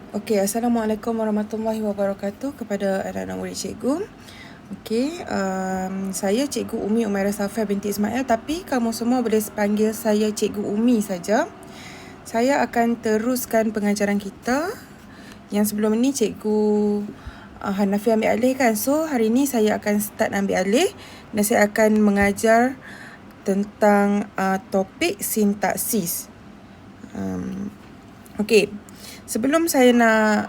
Okey, Assalamualaikum warahmatullahi wabarakatuh kepada anak-anak murid cikgu. Okey, saya Cikgu Umi Umairah Safia binti Ismail, tapi kamu semua boleh panggil saya Cikgu Umi saja. Saya akan teruskan pengajaran kita. Yang sebelum ni Cikgu Hanafi ambil alih kan. So, hari ni saya akan start ambil alih dan saya akan mengajar tentang topik sintaksis. Okey, sebelum saya nak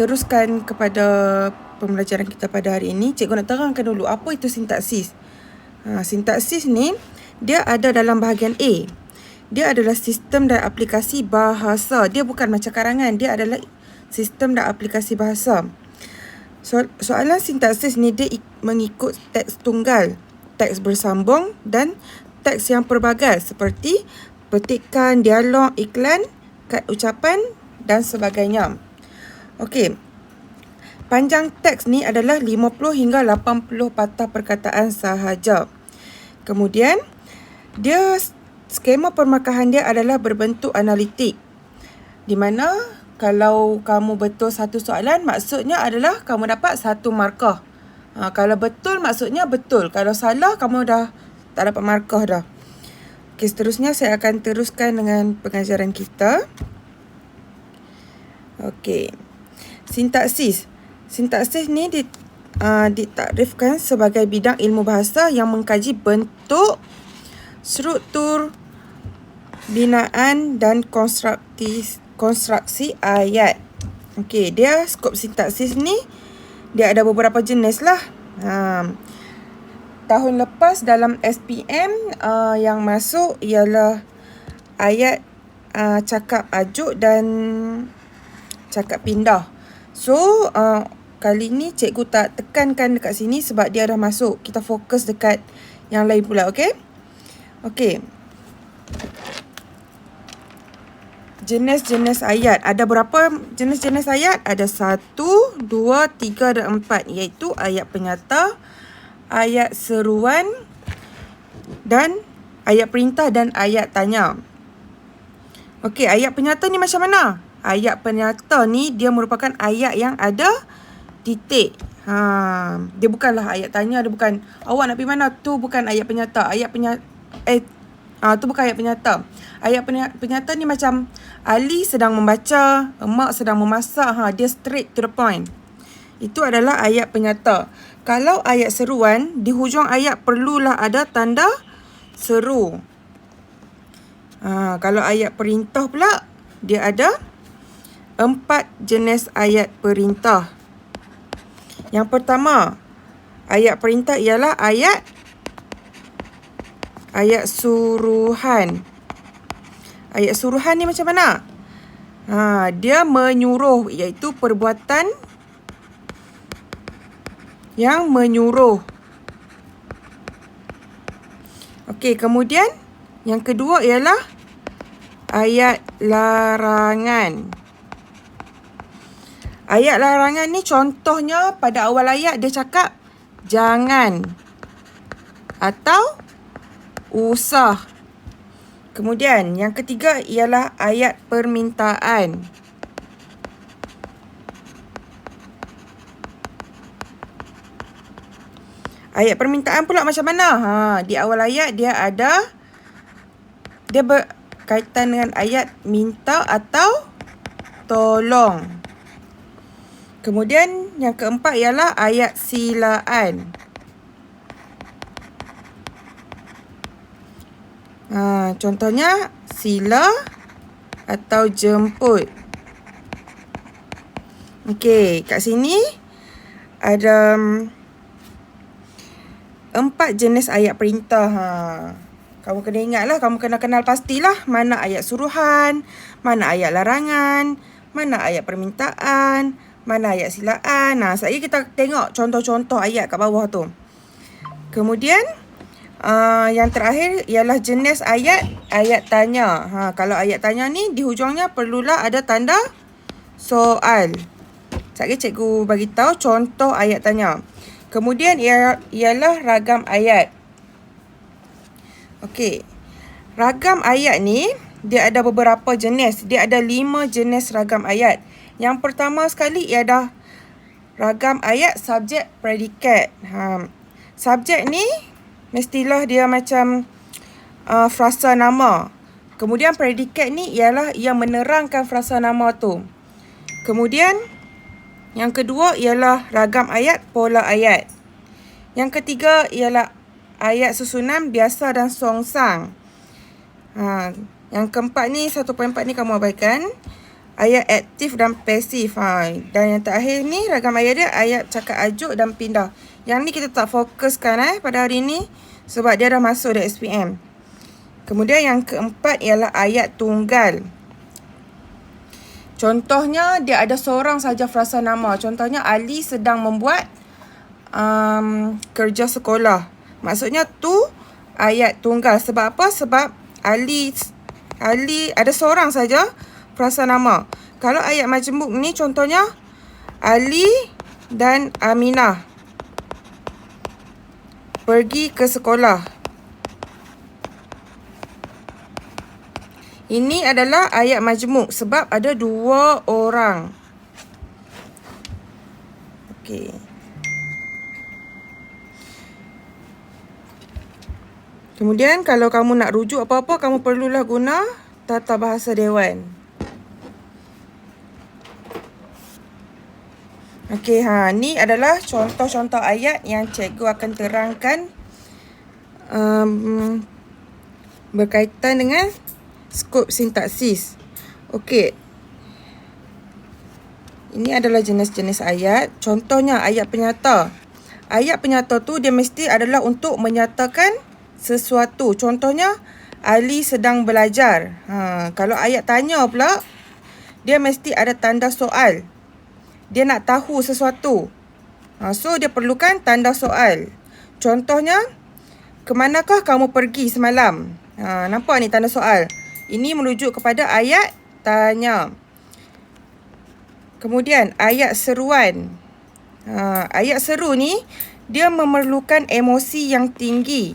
teruskan kepada pembelajaran kita pada hari ini, cikgu nak terangkan dulu apa itu sintaksis. Sintaksis ni dia ada dalam bahagian A. Dia adalah sistem dan aplikasi bahasa. Dia bukan macam karangan, dia adalah sistem dan aplikasi bahasa. Soalan sintaksis ni dia mengikut teks tunggal, teks bersambung dan teks yang pelbagai seperti petikan, dialog, iklan, kad ucapan dan sebagainya. Okey. Panjang teks ni adalah 50 hingga 80 patah perkataan sahaja. Kemudian, skema permarkahan dia adalah berbentuk analitik. Di mana kalau kamu betul satu soalan, maksudnya adalah kamu dapat satu markah. Kalau betul, maksudnya betul. Kalau salah, kamu dah tak dapat markah dah. Okey, seterusnya saya akan teruskan dengan pengajaran kita. Okey. Sintaksis. Sintaksis ni ditakrifkan sebagai bidang ilmu bahasa yang mengkaji bentuk, struktur, binaan dan konstruksi ayat. Okey, dia skop sintaksis ni dia ada beberapa jenis lah. Tahun lepas dalam SPM yang masuk ialah ayat cakap ajuk dan cakap pindah. So, kali ni cikgu tak tekankan dekat sini sebab dia dah masuk. Kita fokus dekat yang lain pula, okey? Okey. Jenis-jenis ayat. Ada berapa jenis-jenis ayat? Ada 1, 2, 3 dan 4. Iaitu ayat penyata, ayat seruan dan ayat perintah dan ayat tanya. Okey, ayat penyata ni macam mana? Ayat penyata ni dia merupakan ayat yang ada titik. Dia bukanlah ayat tanya, dia bukan awak nak pergi mana, tu bukan ayat penyata. Tu bukan ayat penyata. Ayat penyata ni macam Ali sedang membaca, Mak sedang memasak, dia straight to the point. Itu adalah ayat penyata. Kalau ayat seruan, di hujung ayat perlulah ada tanda seru. Kalau ayat perintah pula, dia ada 4 jenis ayat perintah. Yang pertama, ayat perintah ialah ayat suruhan. Ayat suruhan ni macam mana? Dia menyuruh, iaitu perbuatan yang menyuruh. Okey, kemudian yang kedua ialah ayat larangan. Ayat larangan ni contohnya pada awal ayat dia cakap jangan atau usah. Kemudian yang ketiga ialah ayat permintaan. Ayat permintaan pula macam mana? Di awal ayat dia berkaitan dengan ayat minta atau tolong. Kemudian yang keempat ialah ayat silaan. Contohnya sila atau jemput. Okey, kat sini ada 4 jenis ayat perintah. Kamu kena ingatlah, kamu kena kenal pastilah mana ayat suruhan, mana ayat larangan, mana ayat permintaan, mana ayat silaan. Sekali kita tengok contoh-contoh ayat kat bawah tu. Kemudian yang terakhir ialah jenis ayat tanya. Kalau ayat tanya ni di hujungnya perlulah ada tanda soal. Sekali cikgu bagi tahu contoh ayat tanya. Kemudian ialah ragam ayat. Okey. Ragam ayat ni dia ada beberapa jenis. Dia ada 5 jenis ragam ayat. Yang pertama sekali ialah ragam ayat subjek predikat. Subjek ni mestilah dia macam frasa nama. Kemudian predikat ni ialah yang menerangkan frasa nama tu. Kemudian yang kedua ialah ragam ayat, pola ayat. Yang ketiga ialah ayat susunan biasa dan songsang. Yang keempat ni, 1.4 ni kamu abaikan. Ayat aktif dan pasif. Dan yang terakhir ni ragam ayat dia ayat cakap ajuk dan pindah. Yang ni kita tak fokuskan pada hari ni sebab dia dah masuk di SPM. Kemudian yang keempat ialah ayat tunggal. Contohnya dia ada seorang saja frasa nama. Contohnya Ali sedang membuat kerja sekolah. Maksudnya tu ayat tunggal. Sebab apa? Sebab Ali ada seorang saja frasa nama. Kalau ayat majmuk ni contohnya Ali dan Aminah pergi ke sekolah. Ini adalah ayat majmuk sebab ada dua orang. Okey. Kemudian kalau kamu nak rujuk apa-apa, kamu perlulah guna Tata Bahasa Dewan. Okey, ni adalah contoh-contoh ayat yang cikgu akan terangkan berkaitan dengan skop sintaksis. Okey. Ini adalah jenis-jenis ayat. Contohnya ayat penyata. Ayat penyata tu dia mesti adalah untuk menyatakan sesuatu. Contohnya Ali sedang belajar. Kalau ayat tanya pula, dia mesti ada tanda soal. Dia nak tahu sesuatu. So dia perlukan tanda soal. Contohnya, kemanakah kamu pergi semalam? Nampak ni tanda soal. Ini merujuk kepada ayat tanya. Kemudian ayat seruan. Ayat seru ni dia memerlukan emosi yang tinggi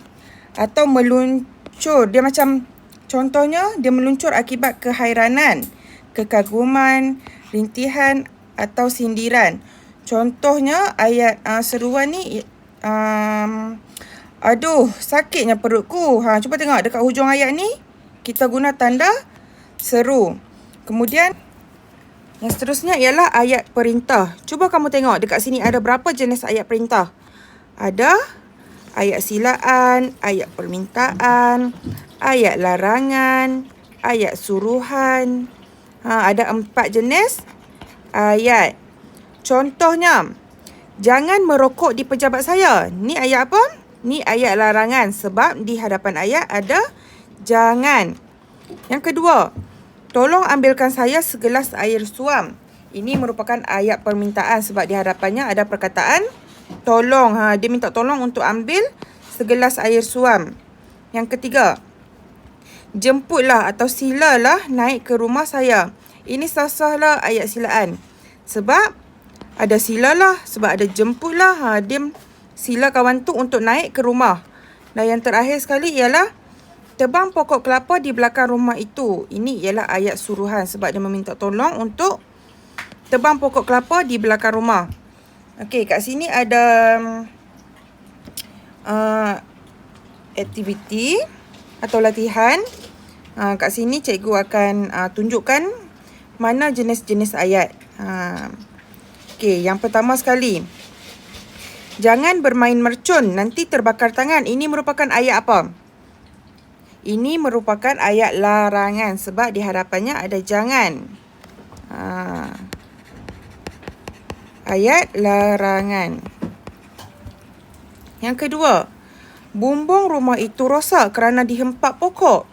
atau meluncur. Dia macam contohnya dia meluncur akibat kehairanan, kekaguman, rintihan atau sindiran. Contohnya ayat seruan ni aduh sakitnya perutku. Cuba tengok dekat hujung ayat ni kita guna tanda seru. Kemudian yang seterusnya ialah ayat perintah. Cuba kamu tengok dekat sini ada berapa jenis ayat perintah. Ada ayat silaan, ayat permintaan, ayat larangan, ayat suruhan. Ada 4 jenis ayat. Contohnya, jangan merokok di pejabat saya. Ni ayat apa? Ni ayat larangan sebab di hadapan ayat ada jangan. Yang kedua, tolong ambilkan saya segelas air suam. Ini merupakan ayat permintaan sebab di hadapannya ada perkataan tolong. Dia minta tolong untuk ambil segelas air suam. Yang ketiga, jemputlah atau silalah naik ke rumah saya. Ini sah-sahlah ayat silaan. Sebab ada silalah, sebab ada jemputlah. Dia sila kawan tu untuk naik ke rumah. Dan yang terakhir sekali ialah tebang pokok kelapa di belakang rumah itu. Ini ialah ayat suruhan sebab dia meminta tolong untuk tebang pokok kelapa di belakang rumah. Okey, kat sini ada aktiviti atau latihan. Kat sini cikgu akan tunjukkan mana jenis-jenis ayat. Okey, yang pertama sekali. Jangan bermain mercun, nanti terbakar tangan. Ini merupakan ayat apa? Ini merupakan ayat larangan sebab di hadapannya ada jangan. Ayat larangan. Yang kedua, bumbung rumah itu rosak kerana dihempak pokok.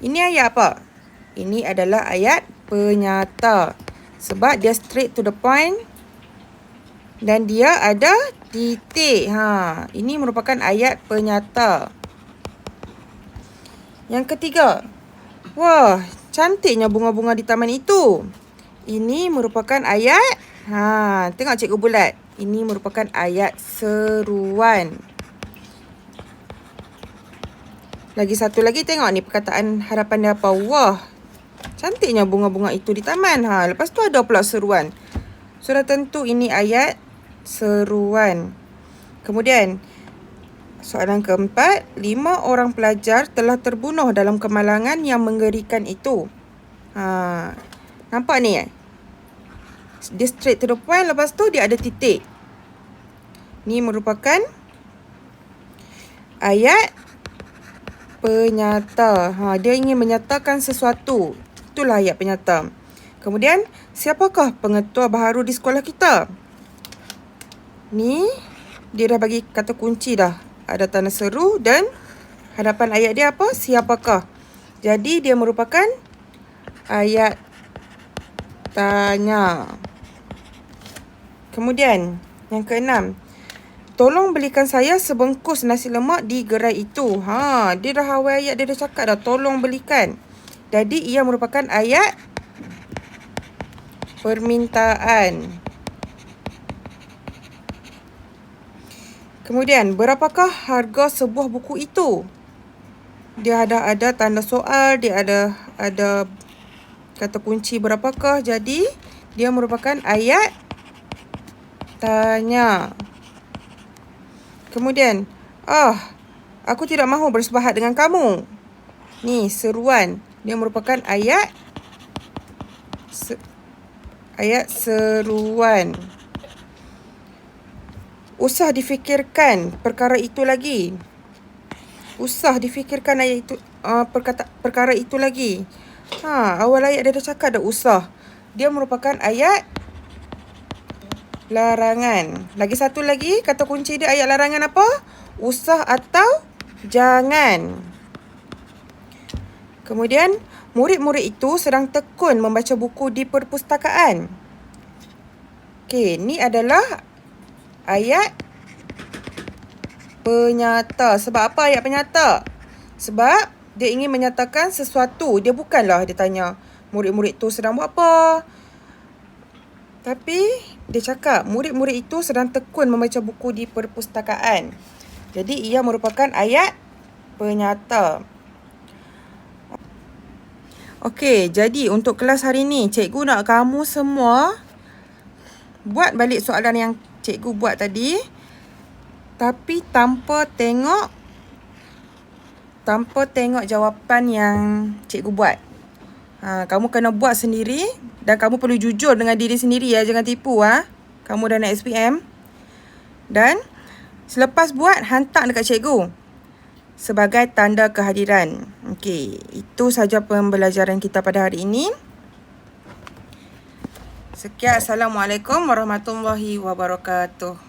Ini ayat apa? Ini adalah ayat penyata sebab dia straight to the point dan dia ada titik. Ini merupakan ayat penyata. Yang ketiga, wah, cantiknya bunga-bunga di taman itu. Ini merupakan ayat, tengok cikgu bulat. Ini merupakan ayat seruan. Lagi satu lagi, tengok ni perkataan harapan dia apa. Wah, Cantiknya bunga-bunga itu di taman. Lepas tu ada pula seruan. Sudah tentu ini ayat seruan. Kemudian, soalan keempat, 5 orang pelajar telah terbunuh dalam kemalangan yang mengerikan itu. Nampak ni? Dia straight to the point, lepas tu dia ada titik. Ni merupakan ayat penyata. Dia ingin menyatakan sesuatu. Itulah ayat penyata. Kemudian, siapakah pengetua baharu di sekolah kita? Ni, dia dah bagi kata kunci dah. Ada tanda seru dan hadapan ayat dia apa? Siapakah? Jadi, dia merupakan ayat tanya. Kemudian, yang keenam. Tolong belikan saya sebungkus nasi lemak di gerai itu. Dia dah awal ayat, dia dah cakap dah. Tolong belikan. Jadi, ia merupakan ayat permintaan. Kemudian, berapakah harga sebuah buku itu? Dia ada tanda soal, dia ada kata kunci berapakah. Jadi, dia merupakan ayat tanya. Kemudian, aku tidak mahu bersepahat dengan kamu. Ni, seruan. Dia merupakan ayat seruan. Usah difikirkan perkara itu lagi. Usah difikirkan ayat itu, perkara itu lagi. Awal ayat dia dah cakap dah usah. Dia merupakan ayat larangan. Lagi satu lagi, kata kunci dia ayat larangan apa? Usah atau jangan. Kemudian, murid-murid itu sedang tekun membaca buku di perpustakaan. Okey, ni adalah ayat penyata. Sebab apa ayat penyata? Sebab dia ingin menyatakan sesuatu. Dia bukanlah dia tanya murid-murid itu sedang buat apa. Tapi dia cakap murid-murid itu sedang tekun membaca buku di perpustakaan. Jadi ia merupakan ayat penyata. Okey, jadi untuk kelas hari ni, cikgu nak kamu semua buat balik soalan yang cikgu buat tadi. Tapi tanpa tengok jawapan yang cikgu buat. Kamu kena buat sendiri dan kamu perlu jujur dengan diri sendiri ya, jangan tipu kamu dah naik SPM. Dan selepas buat, hantar dekat cikgu sebagai tanda kehadiran. Okey, itu saja pembelajaran kita pada hari ini. Sekian, Assalamualaikum warahmatullahi wabarakatuh.